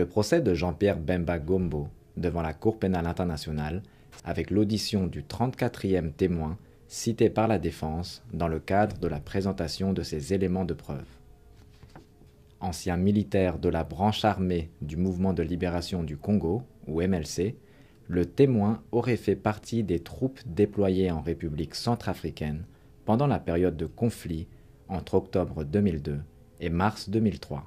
procès de Jean-Pierre Bemba Gombo devant la Cour pénale internationale avec l'audition du 34e témoin cité par la défense dans le cadre de la présentation de ses éléments de preuve. Ancien militaire de la branche armée du Mouvement de libération du Congo, ou MLC, le témoin aurait fait partie des troupes déployées en République centrafricaine pendant la période de conflit entre octobre 2002 et mars 2003.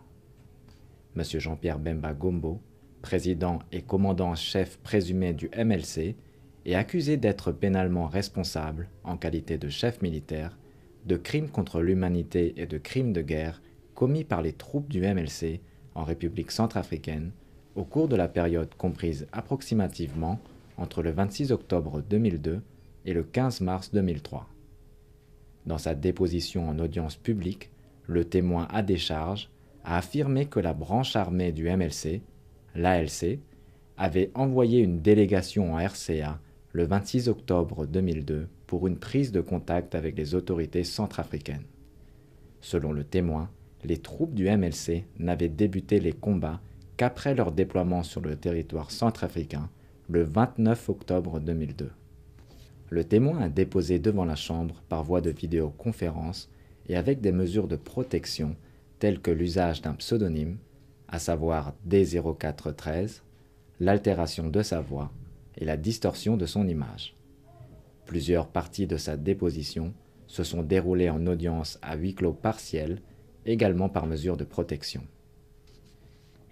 M. Jean-Pierre Bemba Gombo, président et commandant-chef présumé du MLC, est accusé d'être pénalement responsable, en qualité de chef militaire, de crimes contre l'humanité et de crimes de guerre commis par les troupes du MLC en République centrafricaine au cours de la période comprise approximativement entre le 26 octobre 2002 et le 15 mars 2003. Dans sa déposition en audience publique, le témoin à décharge a affirmé que la branche armée du MLC, l'ALC, avait envoyé une délégation en RCA le 26 octobre 2002 pour une prise de contact avec les autorités centrafricaines. Selon le témoin, les troupes du MLC n'avaient débuté les combats qu'après leur déploiement sur le territoire centrafricain le 29 octobre 2002. Le témoin a déposé devant la Chambre par voie de vidéoconférence et avec des mesures de protection telles que l'usage d'un pseudonyme, à savoir D0413, l'altération de sa voix et la distorsion de son image. Plusieurs parties de sa déposition se sont déroulées en audience à huis clos partiel, également par mesure de protection.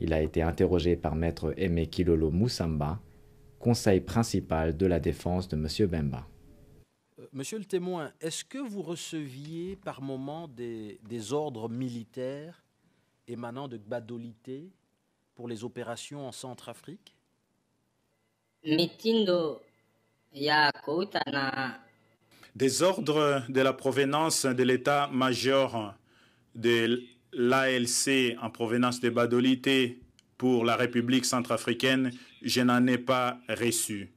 Il a été interrogé par maître Aimé Kilolo Moussamba, conseil principal de la défense de M. Bemba. Monsieur le témoin, est-ce que vous receviez par moment des ordres militaires émanant de Gbadolité pour les opérations en Centrafrique? Des ordres de la provenance de l'état-major de l'ALC en provenance de Gbadolité pour la République centrafricaine, je n'en ai pas reçu.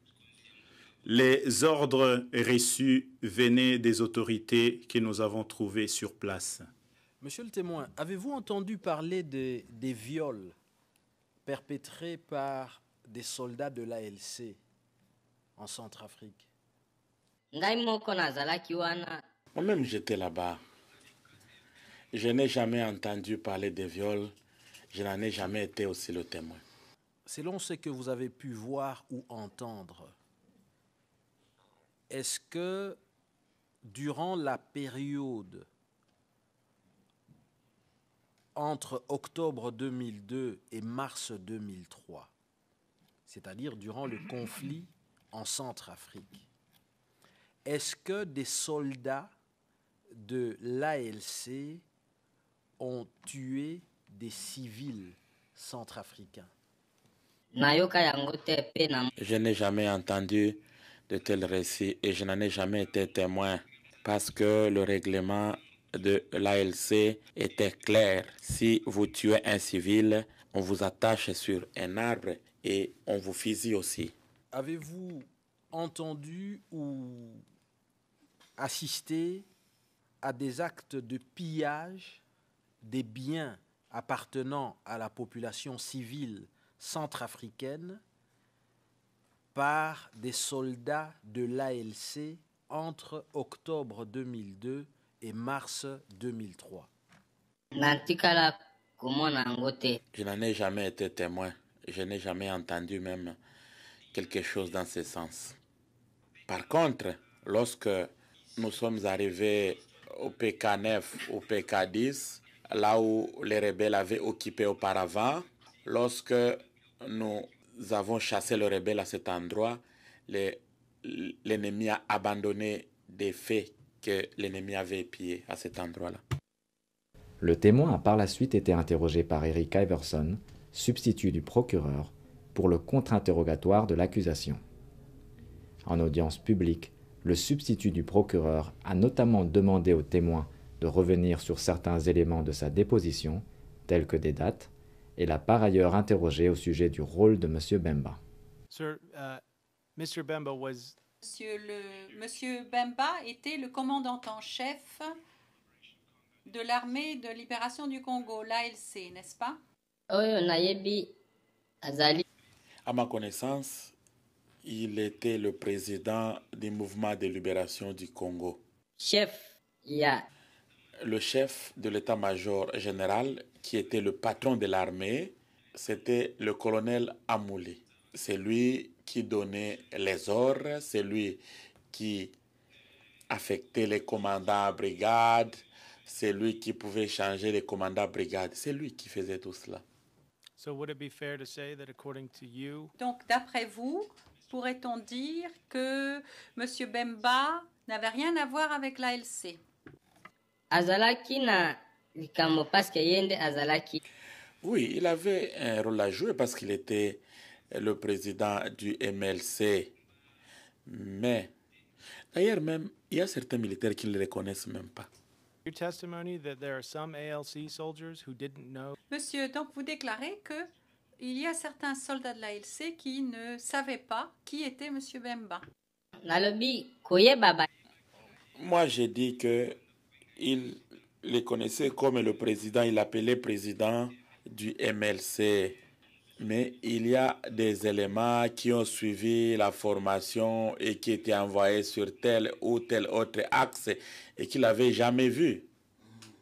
Les ordres reçus venaient des autorités que nous avons trouvées sur place. Monsieur le témoin, avez-vous entendu parler des viols perpétrés par des soldats de l'ALC en Centrafrique? Moi-même, j'étais là-bas. Je n'ai jamais entendu parler de viols. Je n'en ai jamais été aussi le témoin. Selon ce que vous avez pu voir ou entendre, est-ce que durant la période entre octobre 2002 et mars 2003, c'est-à-dire durant le conflit en Centrafrique, est-ce que des soldats de l'ALC ont tué des civils centrafricains? Je n'ai jamais entendu de tels récits et je n'en ai jamais été témoin parce que le règlement de l'ALC était clair. Si vous tuez un civil, on vous attache sur un arbre et on vous fusille aussi. Avez-vous entendu ou assisté à des actes de pillage des biens appartenant à la population civile centrafricaine par des soldats de l'ALC entre octobre 2002 et mars 2003? Je n'en ai jamais été témoin. Je n'ai jamais entendu même quelque chose dans ce sens. Par contre, lorsque nous sommes arrivés au PK9, au PK10, là où les rebelles avaient occupé auparavant, lorsque nous avons chassé le rebelle à cet endroit, l'ennemi a abandonné des faits que l'ennemi avait pillés à cet endroit-là. Le témoin a par la suite été interrogé par Eric Iverson, substitut du procureur, pour le contre-interrogatoire de l'accusation. En audience publique, le substitut du procureur a notamment demandé au témoin de revenir sur certains éléments de sa déposition, tels que des dates, et l'a par ailleurs interrogé au sujet du rôle de M. Bemba. Sir, Mr. Bemba was... Monsieur Bemba était le commandant en chef de l'armée de libération du Congo, l'ALC, n'est-ce pas? À ma connaissance, il était le président du mouvement de libération du Congo. Le chef de l'état-major général, qui était le patron de l'armée, c'était le colonel Amouli. C'est lui qui donnait les ordres, c'est lui qui affectait les commandants à brigade, c'est lui qui pouvait changer les commandants à brigade. C'est lui qui faisait tout cela. So would it be fair to say that according to you, Donc, d'après vous, pourrait-on dire que M. Bemba n'avait rien à voir avec l'ALC? Oui, il avait un rôle à jouer parce qu'il était le président du MLC. Mais, d'ailleurs même, il y a certains militaires qui ne le reconnaissent même pas. your testimony that there are some ALC soldiers who didn't know? Monsieur, donc vous déclarez que il y a certains soldats de l'ALC qui ne savaient pas qui était M. Bemba. Moi, j'ai dit que il le connaissait comme le président, il l'appelait président du MLC. Mais il y a des éléments qui ont suivi la formation et qui étaient envoyés sur tel ou tel autre axe et qu'il n'avait jamais vu.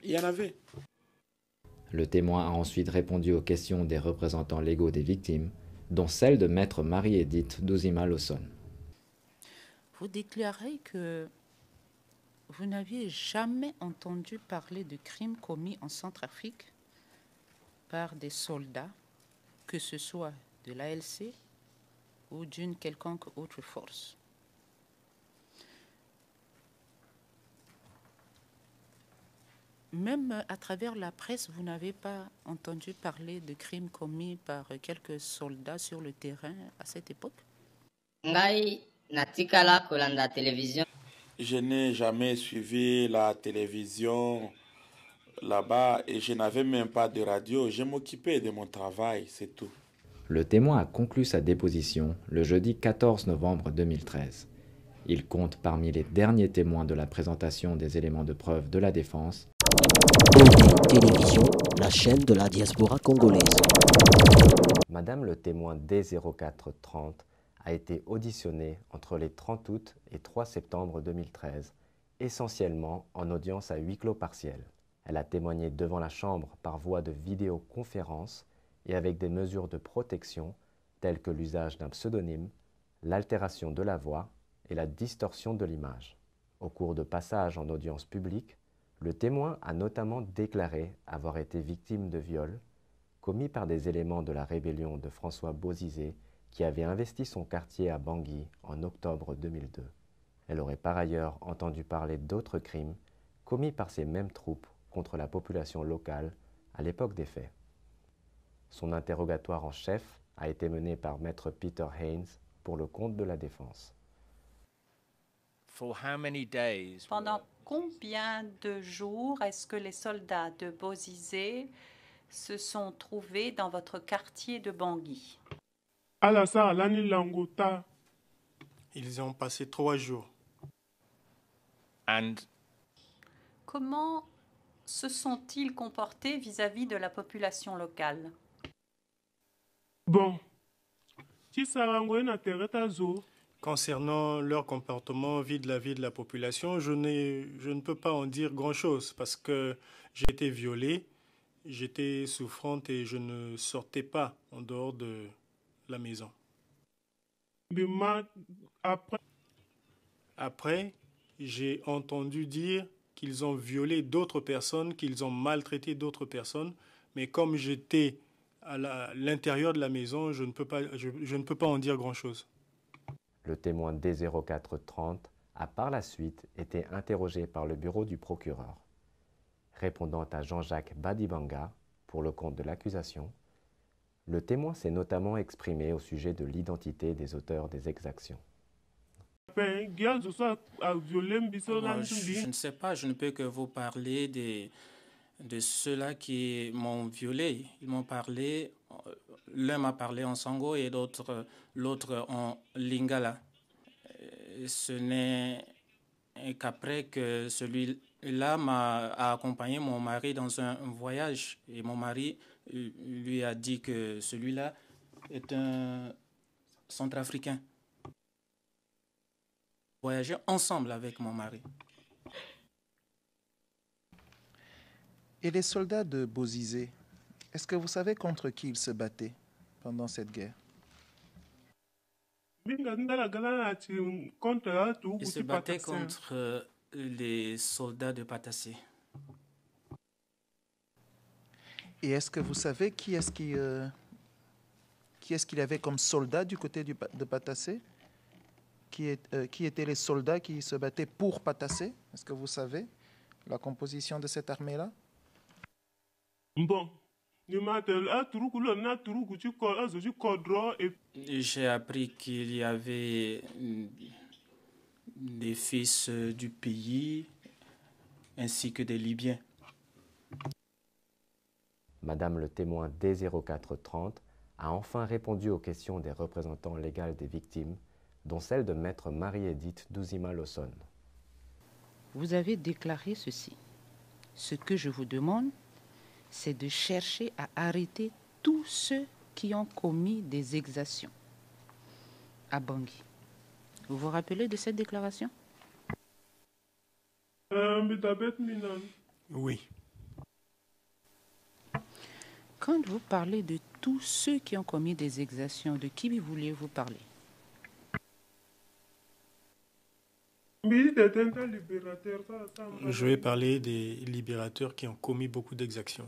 Il y en avait. Le témoin a ensuite répondu aux questions des représentants légaux des victimes, dont celle de maître Marie-Édith Douzima-Lawson. Vous déclarez que vous n'aviez jamais entendu parler de crimes commis en Centrafrique par des soldats, que ce soit de l'ALC ou d'une quelconque autre force. Même à travers la presse, vous n'avez pas entendu parler de crimes commis par quelques soldats sur le terrain à cette époque? Je n'ai jamais suivi la télévision là-bas et je n'avais même pas de radio. Je m'occupais de mon travail, c'est tout. Le témoin a conclu sa déposition le jeudi 14 novembre 2013. Il compte parmi les derniers témoins de la présentation des éléments de preuve de la défense. Télévision, la chaîne de la diaspora congolaise. Madame le témoin D0430 a été auditionnée entre les 30 août et 3 septembre 2013, essentiellement en audience à huis clos partiel. Elle a témoigné devant la Chambre par voie de vidéoconférence et avec des mesures de protection telles que l'usage d'un pseudonyme, l'altération de la voix et la distorsion de l'image. Au cours de passages en audience publique, le témoin a notamment déclaré avoir été victime de viols commis par des éléments de la rébellion de François Bozizé qui avait investi son quartier à Bangui en octobre 2002. Elle aurait par ailleurs entendu parler d'autres crimes commis par ces mêmes troupes contre la population locale à l'époque des faits. Son interrogatoire en chef a été mené par maître Peter Haynes pour le compte de la défense. Pendant combien de jours est-ce que les soldats de Bozizé se sont trouvés dans votre quartier de Bangui? Ils ont passé 3 jours. Comment se sont-ils comportés vis-à-vis de la population locale? Concernant leur comportement vis-à-vis de la population, je ne peux pas en dire grand-chose parce que j'ai été violée, j'étais souffrante et je ne sortais pas en dehors de la maison. Après, j'ai entendu dire qu'ils ont violé d'autres personnes, qu'ils ont maltraité d'autres personnes, mais comme j'étais à l'intérieur de la maison, je ne peux pas en dire grand-chose. Le témoin D0430 a par la suite été interrogé par le bureau du procureur. Répondant à Jean-Jacques Badibanga pour le compte de l'accusation, le témoin s'est notamment exprimé au sujet de l'identité des auteurs des exactions. Je ne sais pas, je ne peux que vous parler de ceux-là qui m'ont violé. Ils m'ont parlé, l'un m'a parlé en sango et l'autre en lingala. Ce n'est qu'après que celui-là a accompagné mon mari dans un voyage et mon mari lui a dit que celui-là est un centrafricain. Voyager ensemble avec mon mari. Et les soldats de Bozizé, est-ce que vous savez contre qui ils se battaient pendant cette guerre? Il se battait contre les soldats de Patassé. Et est-ce que vous savez qui est-ce qu'il avait comme soldat du côté de Patassé? Qui étaient les soldats qui se battaient pour Patassé? Est-ce que vous savez la composition de cette armée-là? Bon. J'ai appris qu'il y avait des fils du pays ainsi que des Libyens. Madame le témoin D0430 a enfin répondu aux questions des représentants légaux des victimes, dont celle de maître Marie-Édith Douzima-Lawson. Vous avez déclaré ceci. Ce que je vous demande, c'est de chercher à arrêter tous ceux qui ont commis des exactions à Bangui. Vous vous rappelez de cette déclaration? Oui. Quand vous parlez de tous ceux qui ont commis des exactions, de qui vouliez-vous parler? Je vais parler des libérateurs qui ont commis beaucoup d'exactions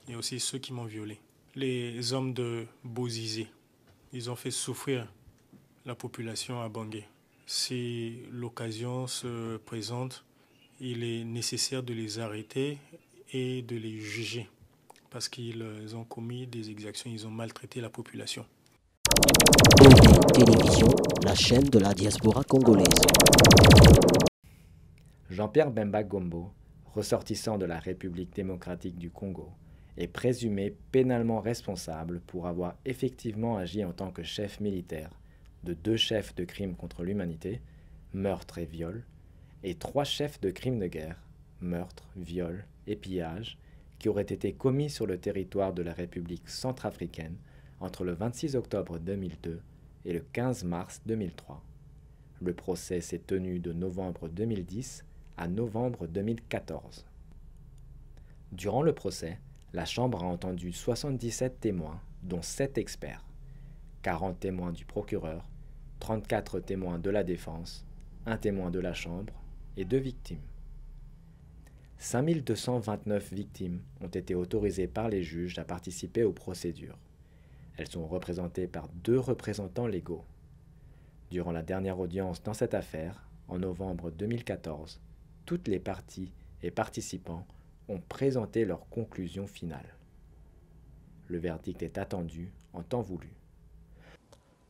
et aussi ceux qui m'ont violé. Les hommes de Bozizé, ils ont fait souffrir la population à Bangui. Si l'occasion se présente, il est nécessaire de les arrêter et de les juger parce qu'ils ont commis des exactions, ils ont maltraité la population. Télévision, la chaîne de la diaspora congolaise. Jean-Pierre Bemba Gombo, ressortissant de la République démocratique du Congo, est présumé pénalement responsable pour avoir effectivement agi en tant que chef militaire de 2 chefs de crimes contre l'humanité, meurtre et viol, et 3 chefs de crimes de guerre, meurtre, viol et pillage, qui auraient été commis sur le territoire de la République centrafricaine entre le 26 octobre 2002 et le 15 mars 2003. Le procès s'est tenu de novembre 2010 à novembre 2014. Durant le procès, la Chambre a entendu 77 témoins, dont 7 experts, 40 témoins du procureur, 34 témoins de la défense, 1 témoin de la Chambre et 2 victimes. 5229 victimes ont été autorisées par les juges à participer aux procédures. Elles sont représentées par 2 représentants légaux. Durant la dernière audience dans cette affaire, en novembre 2014, toutes les parties et participants ont présenté leurs conclusions finales. Le verdict est attendu en temps voulu.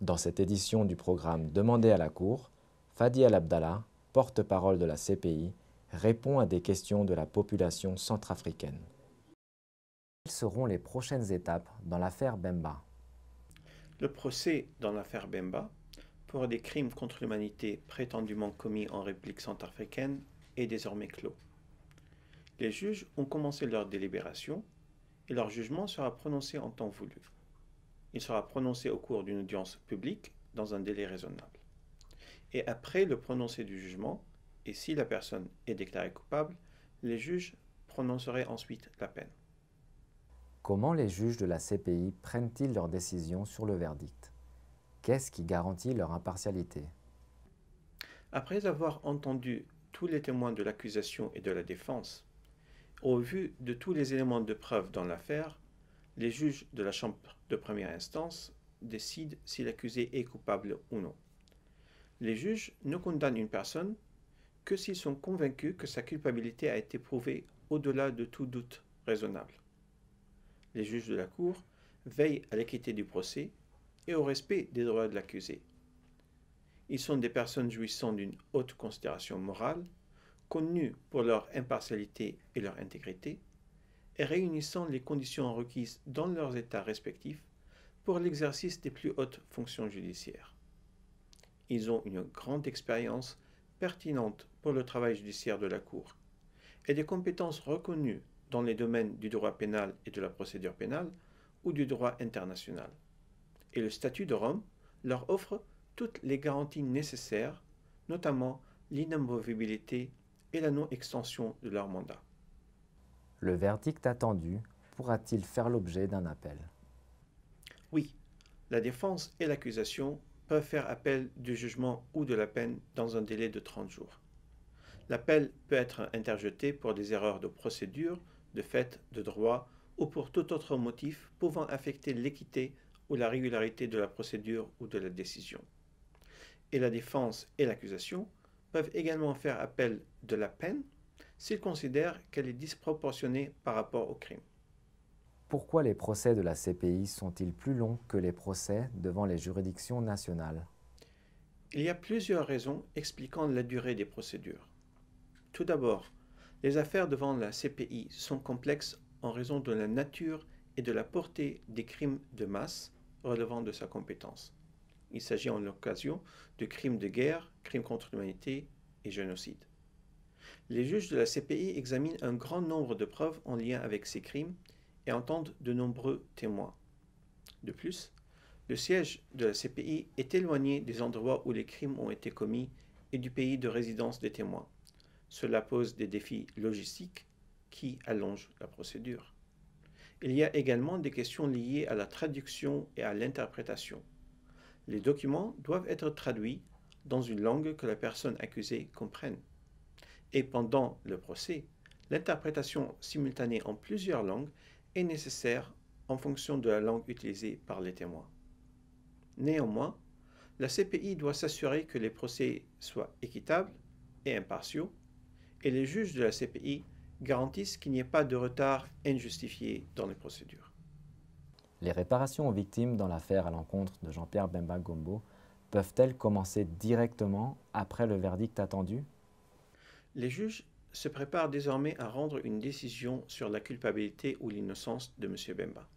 Dans cette édition du programme Demandez à la Cour, Fadi El-Abdallah, porte-parole de la CPI, répond à des questions de la population centrafricaine. Quelles seront les prochaines étapes dans l'affaire Bemba? Le procès dans l'affaire Bemba pour des crimes contre l'humanité prétendument commis en République centrafricaine est désormais clos. Les juges ont commencé leur délibération et leur jugement sera prononcé en temps voulu. Il sera prononcé au cours d'une audience publique dans un délai raisonnable. Et après le prononcé du jugement, et si la personne est déclarée coupable, les juges prononceraient ensuite la peine. Comment les juges de la CPI prennent-ils leurs décisions sur le verdict? Qu'est-ce qui garantit leur impartialité? Après avoir entendu tous les témoins de l'accusation et de la défense, au vu de tous les éléments de preuve dans l'affaire, les juges de la Chambre de première instance décident si l'accusé est coupable ou non. Les juges ne condamnent une personne que s'ils sont convaincus que sa culpabilité a été prouvée au-delà de tout doute raisonnable. Les juges de la Cour veillent à l'équité du procès et au respect des droits de l'accusé. Ils sont des personnes jouissant d'une haute considération morale, connues pour leur impartialité et leur intégrité, et réunissant les conditions requises dans leurs états respectifs pour l'exercice des plus hautes fonctions judiciaires. Ils ont une grande expérience pertinente pour le travail judiciaire de la Cour et des compétences reconnues dans les domaines du droit pénal et de la procédure pénale ou du droit international. et le statut de Rome leur offrent toutes les garanties nécessaires, notamment l'inamovibilité et la non-extension de leur mandat. Le verdict attendu pourra-t-il faire l'objet d'un appel? Oui, la défense et l'accusation peuvent faire appel du jugement ou de la peine dans un délai de 30 jours. L'appel peut être interjeté pour des erreurs de procédure, de fait, de droit ou pour tout autre motif pouvant affecter l'équité ou la régularité de la procédure ou de la décision. Et la défense et l'accusation peuvent également faire appel de la peine s'ils considèrent qu'elle est disproportionnée par rapport au crime. Pourquoi les procès de la CPI sont-ils plus longs que les procès devant les juridictions nationales? Il y a plusieurs raisons expliquant la durée des procédures. Tout d'abord, les affaires devant la CPI sont complexes en raison de la nature et de la portée des crimes de masse relevant de sa compétence. Il s'agit en l'occasion de crimes de guerre, crimes contre l'humanité et génocide. Les juges de la CPI examinent un grand nombre de preuves en lien avec ces crimes et entendent de nombreux témoins. De plus, le siège de la CPI est éloigné des endroits où les crimes ont été commis et du pays de résidence des témoins. Cela pose des défis logistiques qui allongent la procédure. Il y a également des questions liées à la traduction et à l'interprétation. Les documents doivent être traduits dans une langue que la personne accusée comprenne. Et pendant le procès, l'interprétation simultanée en plusieurs langues est nécessaire en fonction de la langue utilisée par les témoins. Néanmoins, la CPI doit s'assurer que les procès soient équitables et impartiaux, et les juges de la CPI garantissent qu'il n'y ait pas de retard injustifié dans les procédures. Les réparations aux victimes dans l'affaire à l'encontre de Jean-Pierre Bemba Gombo peuvent-elles commencer directement après le verdict attendu? Les juges se préparent désormais à rendre une décision sur la culpabilité ou l'innocence de M. Bemba.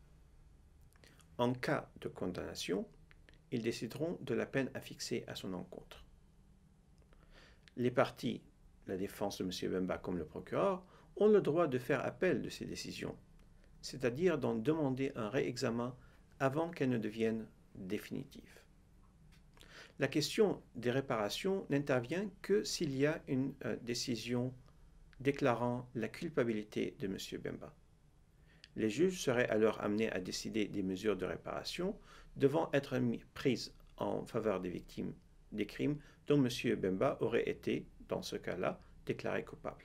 En cas de condamnation, ils décideront de la peine à fixer à son encontre. Les parties, la défense de M. Bemba comme le procureur, ont le droit de faire appel de ces décisions, c'est-à-dire d'en demander un réexamen avant qu'elles ne deviennent définitives. La question des réparations n'intervient que s'il y a une décision déclarant la culpabilité de M. Bemba. Les juges seraient alors amenés à décider des mesures de réparation devant être prises en faveur des victimes des crimes dont M. Bemba aurait été, dans ce cas-là, déclaré coupable.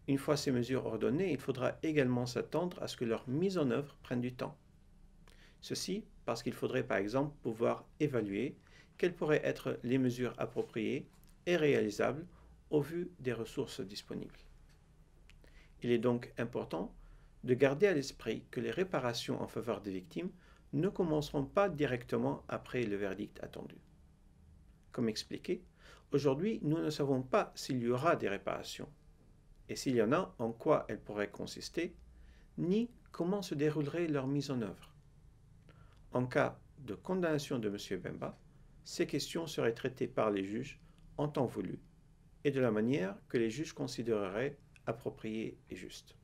Une fois ces mesures ordonnées, il faudra également s'attendre à ce que leur mise en œuvre prenne du temps. Ceci parce qu'il faudrait par exemple pouvoir évaluer quelles pourraient être les mesures appropriées et réalisables au vu des ressources disponibles. Il est donc important de garder à l'esprit que les réparations en faveur des victimes ne commenceront pas directement après le verdict attendu. Comme expliqué, aujourd'hui, nous ne savons pas s'il y aura des réparations, et s'il y en a, en quoi elles pourraient consister, ni comment se déroulerait leur mise en œuvre. En cas de condamnation de M. Bemba, ces questions seraient traitées par les juges en temps voulu et de la manière que les juges considéreraient appropriée et juste.